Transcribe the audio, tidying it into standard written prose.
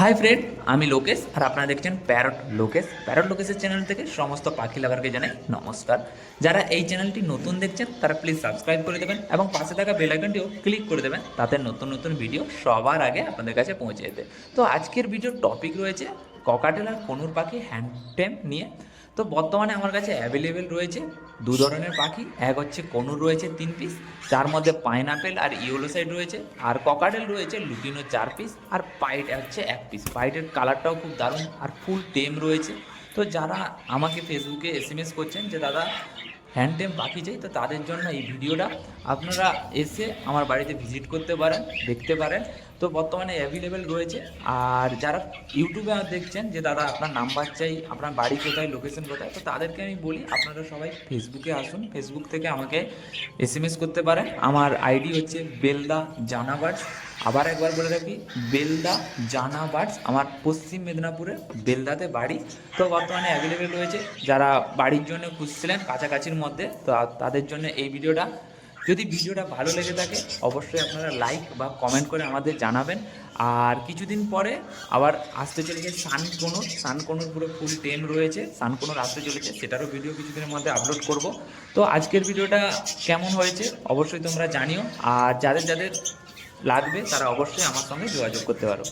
Hi friend, আমি লোকেশ আর আপনারা দেখছেন প্যারট লোকেশ। প্যারট লোকেশের চ্যানেল থেকে সমস্ত পাখি লাভারকে জানাই নমস্কার। যারা এই চ্যানেলটি নতুন দেখছেন তারা প্লিজ সাবস্ক্রাইব করে দেবেন এবং পাশে থাকা বেল আইকনটিও ক্লিক করে দেবেন, তাতে নতুন নতুন ভিডিও সবার আগে আপনাদের কাছে পৌঁছে যেতে। তো আজকের ভিডিওর টপিক রয়েছে ককাটেল আর কনুর পাখি হ্যান্ড টেম নিয়ে। তো বর্তমানে আমার কাছে অ্যাভেলেবেল রয়েছে দু ধরনের পাখি। এক হচ্ছে কনুর রয়েছে 3 পিস, যার মধ্যে পাইনাপেল আর ইয়েলো সাইড রয়েছে, আর ককাটেল রয়েছে লুটিনো 4 পিস, আর পাইট হচ্ছে 1 পিস। পাইটের কালারটাও খুব দারুণ আর ফুল টেম রয়েছে। তো যারা আমাকে ফেসবুকে এসএমএস করছেন যে দাদা হ্যান্ড টেম পাখি চাই, তো তাদের জন্য এই ভিডিওটা। আপনারা এসে আমার বাড়িতে ভিজিট করতে পারেন, দেখতে পারেন। তো বর্তমানে অ্যাভেলেবেল রয়েছে। আর যারা ইউটিউবে দেখছেন যে দাদা আপনার নাম্বার চাই, আপনার বাড়ি কোথায়, লোকেশন কোথায়, তো তাদেরকে আমি বলি আপনারা সবাই ফেসবুকে আসুন। ফেসবুক থেকে আমাকে এসএমএস করতে পারেন। আমার আইডি হচ্ছে বেলদা জানা বার্ডস। আবার একবার বলে রাখি, বেলদা জানা বার্ডস। আমার পশ্চিম মেদিনীপুরে বেলদাতে বাড়ি। তো বর্তমানে অ্যাভেলেবেল রয়েছে। যারা বাড়ির জন্য খুঁজছিলেন কাছাকাছির মধ্যে, তো তাদের জন্য এই ভিডিওটা। যদি ভিডিওটা ভালো লেগে থাকে অবশ্যই আপনারা লাইক বা কমেন্ট করে আমাদের জানাবেন। আর কিছুদিন পরে আবার আসতে চলেছে সানকনুর পুরো ফুল টেম রয়েছে। সানকনুর আসতে চলেছে, সেটারও ভিডিও কিছুদিনের মধ্যে আপলোড করব। তো আজকের ভিডিওটা কেমন হয়েছে অবশ্যই তোমরা জানিও। আর যাদের যাদের লাগবে তারা অবশ্যই আমার সঙ্গে যোগাযোগ করতে পারো।